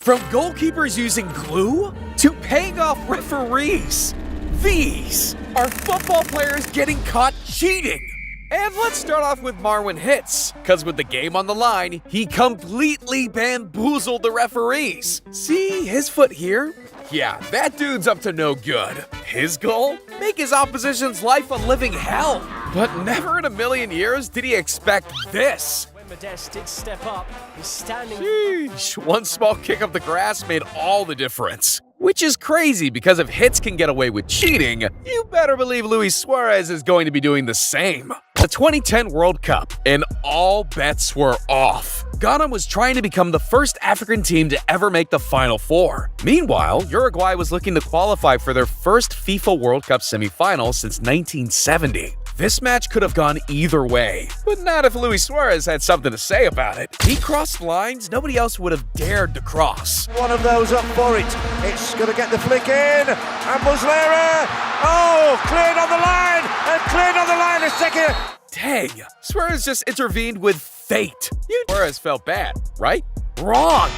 From goalkeepers using glue to paying off referees, these are football players getting caught cheating. And let's start off with Marwin Hitz, because with the game on the line, he completely bamboozled the referees. See his foot here? Yeah, that dude's up to no good. His goal? Make his opposition's life a living hell. But never in a million years did he expect this. Modeste did step up. He's standing. Sheesh. One small kick of the grass made all the difference. Which is crazy because if Hitz can get away with cheating, you better believe Luis Suarez is going to be doing the same. The 2010 World Cup, and all bets were off. Ghana was trying to become the first African team to ever make the Final Four. Meanwhile, Uruguay was looking to qualify for their first FIFA World Cup semifinal since 1970. This match could have gone either way, but not if Luis Suarez had something to say about it. He crossed lines nobody else would have dared to cross. One of those up for it. It's going to get the flick in. And Muslera. Oh, cleared on the line. And cleared on the line. A second. Dang, Suarez just intervened with fate. Suarez felt bad, right? Wrong.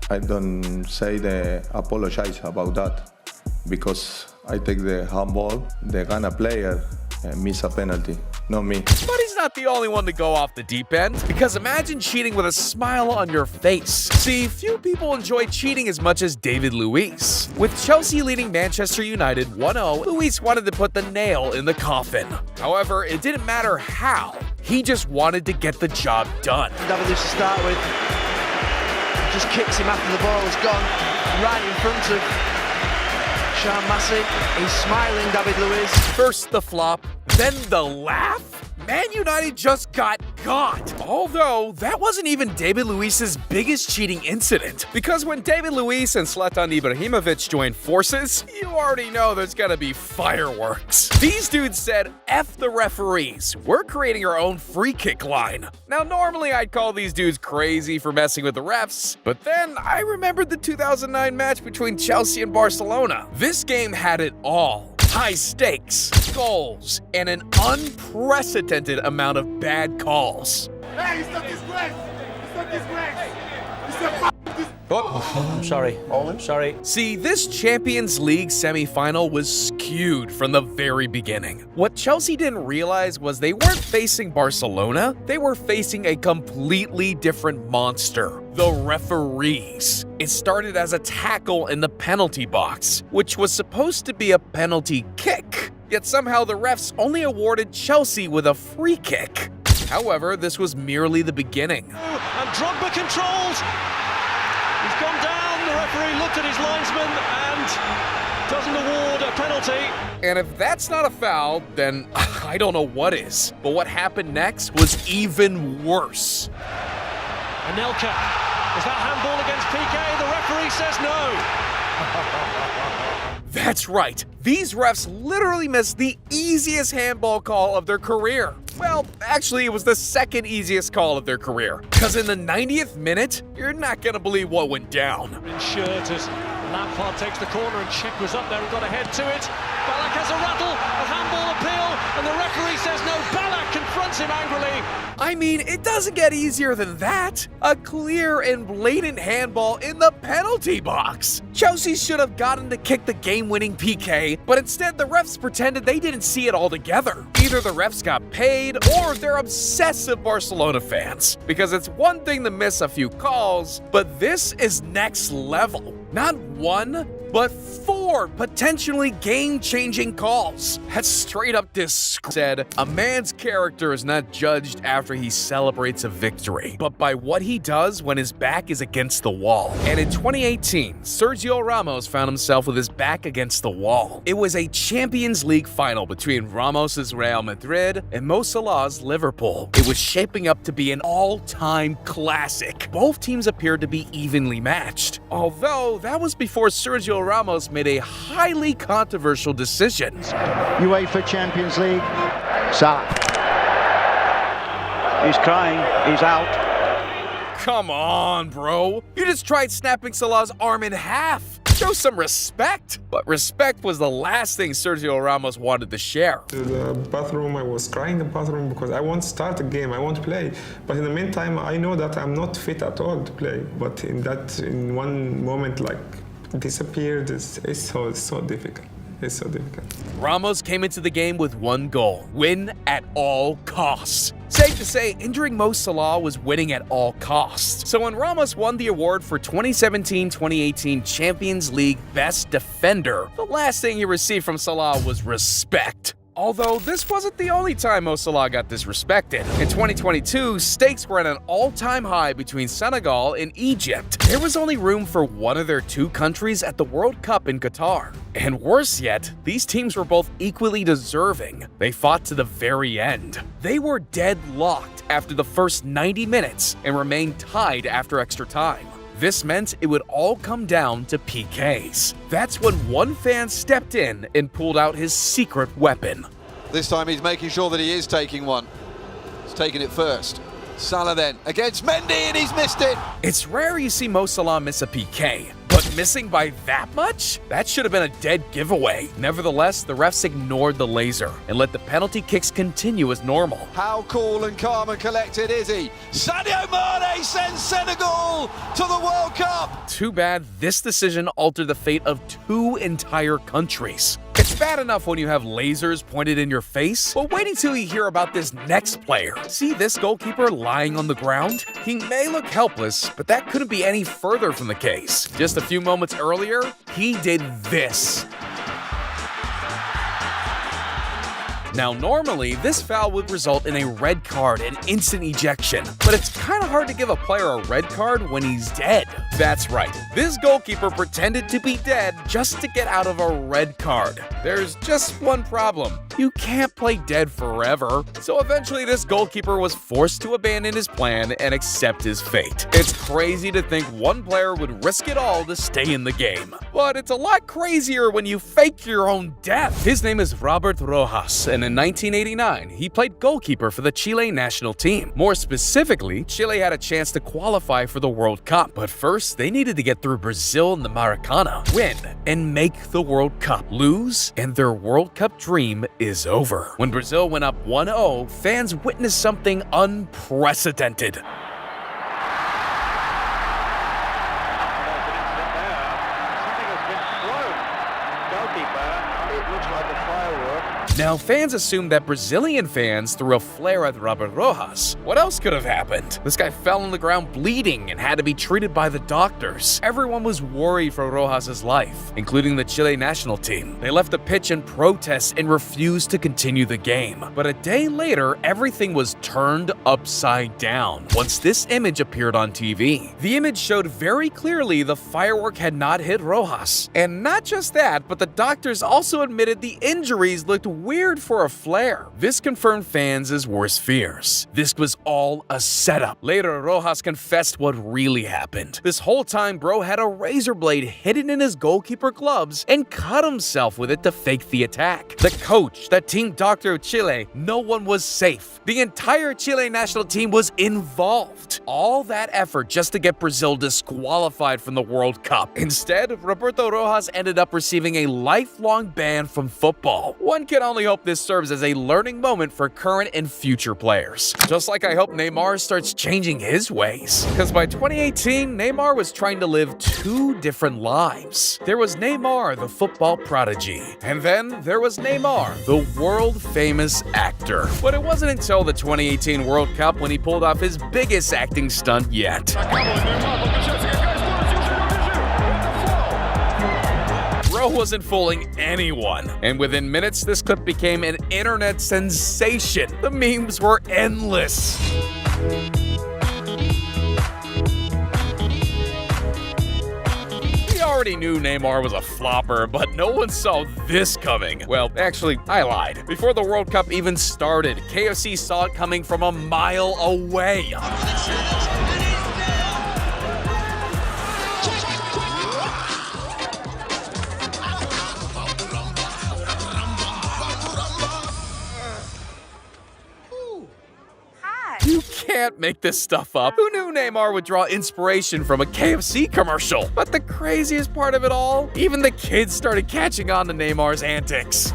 I don't say the apologize about that because I take the handball, the Ghana player miss a penalty, not me. But he's not the only one to go off the deep end, because imagine cheating with a smile on your face. See, few people enjoy cheating as much as David Luiz. With Chelsea leading Manchester United 1-0, Luiz wanted to put the nail in the coffin. However, it didn't matter how. He just wanted to get the job done. David Luiz to start with. Just kicks him after the ball has gone right in front of Sean Massey. He's smiling, David Luiz. First the flop, then the laugh? Man United just got Although, that wasn't even David Luiz's biggest cheating incident. Because when David Luiz and Zlatan Ibrahimovic joined forces, you already know there's gonna be fireworks. These dudes said, F the referees, we're creating our own free kick line. Now, normally I'd call these dudes crazy for messing with the refs, but then I remembered the 2009 match between Chelsea and Barcelona. This game had it all. High stakes, goals, and an unprecedented amount of bad calls. Hey, he stuck his legs! He stuck his legs! He said, this. I'm sorry. I'm sorry. See, this Champions League semi-final was skewed from the very beginning. What Chelsea didn't realize was they weren't facing Barcelona, they were facing a completely different monster. The referees. It started as a tackle in the penalty box, which was supposed to be a penalty kick. Yet somehow the refs only awarded Chelsea with a free kick. However, this was merely the beginning. And Drogba controls. He's gone down. The referee looked at his linesman and doesn't award a penalty. And if that's not a foul, then I don't know what is. But what happened next was even worse. Anelka, is that handball against Piqué? The referee says no. That's right. These refs literally missed the easiest handball call of their career. Well, actually, it was the second easiest call of their career. Because in the 90th minute, you're not going to believe what went down. In shirt as Lampard takes the corner and Cech was up there and got a head to it. Ballack has a rattle, a handball appeal, and the referee says no. Ballack confronts him angrily. I mean, it doesn't get easier than that. A clear and blatant handball in the penalty box. Chelsea should have gotten to kick the game-winning PK, but instead the refs pretended they didn't see it altogether. Either the refs got paid, or they're obsessive Barcelona fans. Because it's one thing to miss a few calls, but this is next level. Not one, but 4 potentially game-changing calls. That's straight up said, a man's character is not judged after he celebrates a victory, but by what he does when his back is against the wall. And in 2018, Sergio Ramos found himself with his back against the wall. It was a Champions League final between Ramos's Real Madrid and Mo Salah's Liverpool. It was shaping up to be an all-time classic. Both teams appeared to be evenly matched, although that was before Sergio Ramos made a highly controversial decision. UEFA Champions League. Sa. He's crying. He's out. Come on, bro. You just tried snapping Salah's arm in half. Show some respect. But respect was the last thing Sergio Ramos wanted to share. To the bathroom, I was crying in the bathroom because I want to start a game, I want to play. But in the meantime, I know that I'm not fit at all to play. But in one moment, like, disappeared, it's so difficult. It's so difficult. Ramos came into the game with one goal: win at all costs. Safe to say, injuring Mo Salah was winning at all costs. So when Ramos won the award for 2017-2018 Champions League Best Defender, the last thing he received from Salah was respect. Although this wasn't the only time Mo Salah got disrespected. In 2022, stakes were at an all-time high between Senegal and Egypt. There was only room for one of their two countries at the World Cup in Qatar. And worse yet, these teams were both equally deserving. They fought to the very end. They were deadlocked after the first 90 minutes and remained tied after extra time. This meant it would all come down to PKs. That's when one fan stepped in and pulled out his secret weapon. This time he's making sure that he is taking one. He's taking it first. Salah then against Mendy, and he's missed it. It's rare you see Mo Salah miss a PK, but missing by that much? That should have been a dead giveaway. Nevertheless, the refs ignored the laser and let the penalty kicks continue as normal. How cool and calm and collected is he? Sadio Mane sends Senegal to the World Cup. Too bad this decision altered the fate of two entire countries. It's bad enough when you have lasers pointed in your face, but wait until you hear about this next player. See this goalkeeper lying on the ground? He may look helpless, but that couldn't be any further from the case. Just a few moments earlier, he did this. Now, normally, this foul would result in a red card and instant ejection, but it's kind of hard to give a player a red card when he's dead. That's right, this goalkeeper pretended to be dead just to get out of a red card. There's just one problem. You can't play dead forever. So eventually this goalkeeper was forced to abandon his plan and accept his fate. It's crazy to think one player would risk it all to stay in the game. But it's a lot crazier when you fake your own death. His name is Robert Rojas, and in 1989, he played goalkeeper for the Chile national team. More specifically, Chile had a chance to qualify for the World Cup, but first they needed to get through Brazil in the Maracanã, win, and make the World Cup. Lose, and their World Cup dream is over. When Brazil went up 1-0, fans witnessed something unprecedented. Now, fans assumed that Brazilian fans threw a flare at Robert Rojas. What else could have happened? This guy fell on the ground bleeding and had to be treated by the doctors. Everyone was worried for Rojas' life, including the Chile national team. They left the pitch in protest and refused to continue the game. But a day later, everything was turned upside down once this image appeared on TV. The image showed very clearly the firework had not hit Rojas. And not just that, but the doctors also admitted the injuries looked weird for a flare. This confirmed fans' worst fears. This was all a setup. Later, Rojas confessed what really happened. This whole time, bro had a razor blade hidden in his goalkeeper gloves and cut himself with it to fake the attack. The coach, the team doctor of Chile, no one was safe. The entire Chile national team was involved. All that effort just to get Brazil disqualified from the World Cup. Instead, Roberto Rojas ended up receiving a lifelong ban from football. One can only hope this serves as a learning moment for current and future players. Just like I hope Neymar starts changing his ways. Because by 2018, Neymar was trying to live two different lives. There was Neymar, the football prodigy. And then there was Neymar, the world-famous actor. But it wasn't until the 2018 World Cup when he pulled off his biggest acting stunt yet. Bro wasn't fooling anyone, and within minutes, this clip became an internet sensation. The memes were endless. We already knew Neymar was a flopper, but no one saw this coming. Well, actually, I lied. Before the World Cup even started, KFC saw it coming from a mile away. You can't make this stuff up. Who knew Neymar would draw inspiration from a KFC commercial? But the craziest part of it all, even the kids started catching on to Neymar's antics.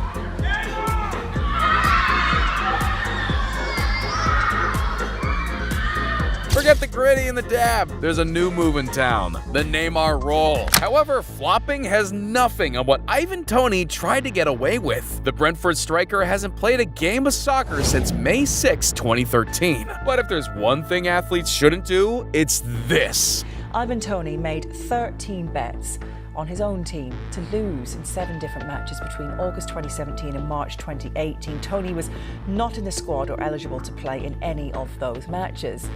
Forget the gritty and the dab. There's a new move in town, the Neymar roll. However, flopping has nothing on what Ivan Toney tried to get away with. The Brentford striker hasn't played a game of soccer since May 6, 2013. But if there's one thing athletes shouldn't do, it's this. Ivan Toney made 13 bets on his own team to lose in 7 different matches between August 2017 and March 2018. Toney was not in the squad or eligible to play in any of those matches.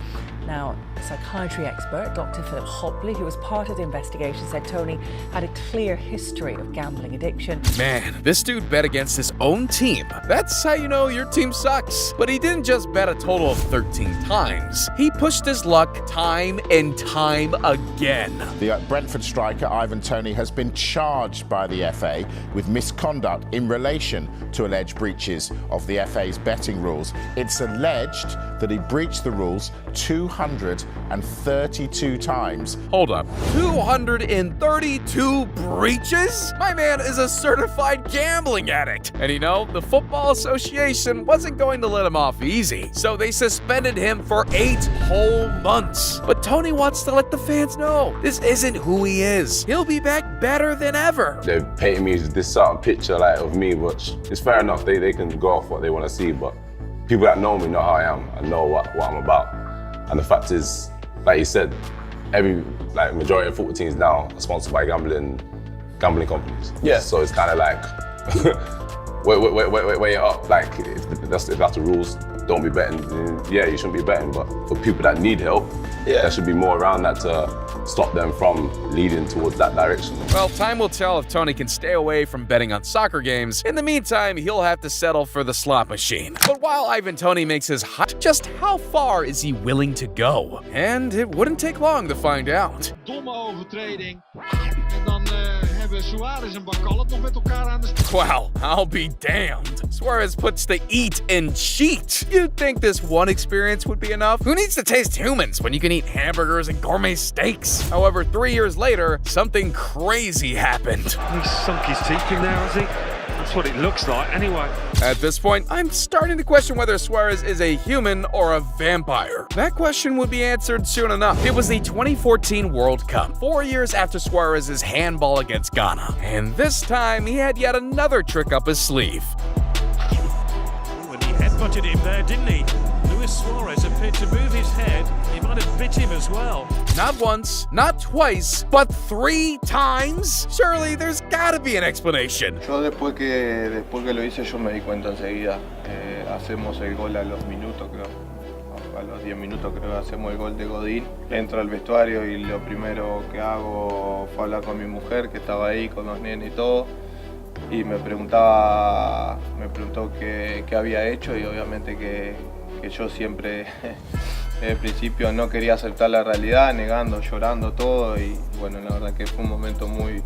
Now, psychiatry expert Dr. Philip Hopley, who was part of the investigation, said Toney had a clear history of gambling addiction. Man, this dude bet against his own team. That's how you know your team sucks. But he didn't just bet a total of 13 times. He pushed his luck time and time again. The Brentford striker Ivan Toney has been charged by the FA with misconduct in relation to alleged breaches of the FA's betting rules. It's alleged that he breached the rules 232 times. Hold up, 232 breaches? My man is a certified gambling addict. And you know, the Football Association wasn't going to let him off easy, so they suspended him for 8 whole months. But Toney wants to let the fans know this isn't who he is. He'll be back better than ever. They're painting me this certain picture like of me, which is fair enough. They can go off what they want to see, but people that know me know how I am and know what I'm about. And the fact is, like you said, majority of football teams now are sponsored by gambling companies. Yeah. So it's kind of like, weigh it up. Like if that's the rules, don't be betting. Yeah, you shouldn't be betting. But for people that need help, there should be more around that to stop them from leading towards that direction. Well, time will tell if Toney can stay away from betting on soccer games. In the meantime, he'll have to settle for the slot machine. But while Ivan Toney makes his hut, just how far is he willing to go? And it wouldn't take long to find out. Domme overtreding. En dan hebben Suarez en Bakal nog met elkaar aan de Wow, I'll be damned. Suarez puts the eat and cheat. You'd think this one experience would be enough? Who needs to taste humans when you can eat hamburgers and gourmet steaks? However, 3 years later, something crazy happened. He's sunk his teeth in there, has he? That's what it looks like, anyway. At this point, I'm starting to question whether Suarez is a human or a vampire. That question would be answered soon enough. It was the 2014 World Cup, 4 years after Suarez's handball against Ghana. And this time, he had yet another trick up his sleeve. When he headbutted him there, didn't he? Luis Suarez appeared to move his head. He might have bit him as well. Not once, not twice, but 3 times? Surely there's gotta be an explanation. Yo después que lo hice yo me di cuenta enseguida. Hacemos el gol a los minutos, creo. A los 10 minutos creo que hacemos el gol de Godín. Entro al vestuario y lo primero que hago fue hablar con mi mujer que estaba ahí con los nenes y todo. Y me preguntó qué había hecho y obviamente que yo siempre desde el principio no quería aceptar la realidad, negando, llorando todo y bueno, la verdad que fue un momento muy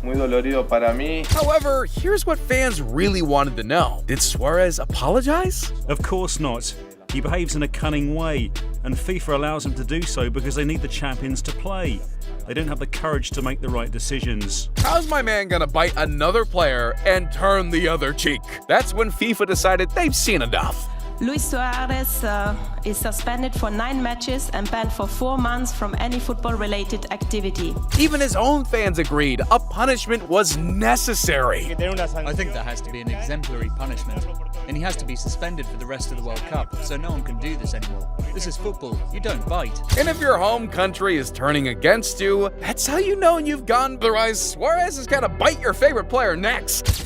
dolorido para mí. However, here's what fans really wanted to know. Did Suarez apologize? Of course not. He behaves in a cunning way, and FIFA allows him to do so because they need the champions to play. They don't have the courage to make the right decisions. How's my man gonna bite another player and turn the other cheek? That's when FIFA decided they've seen enough. Luis Suarez is suspended for 9 matches and banned for 4 months from any football-related activity. Even his own fans agreed a punishment was necessary. I think there has to be an exemplary punishment, and he has to be suspended for the rest of the World Cup, so no one can do this anymore. This is football. You don't bite. And if your home country is turning against you, that's how you know you've gone. Otherwise, Suarez is gonna bite your favorite player next.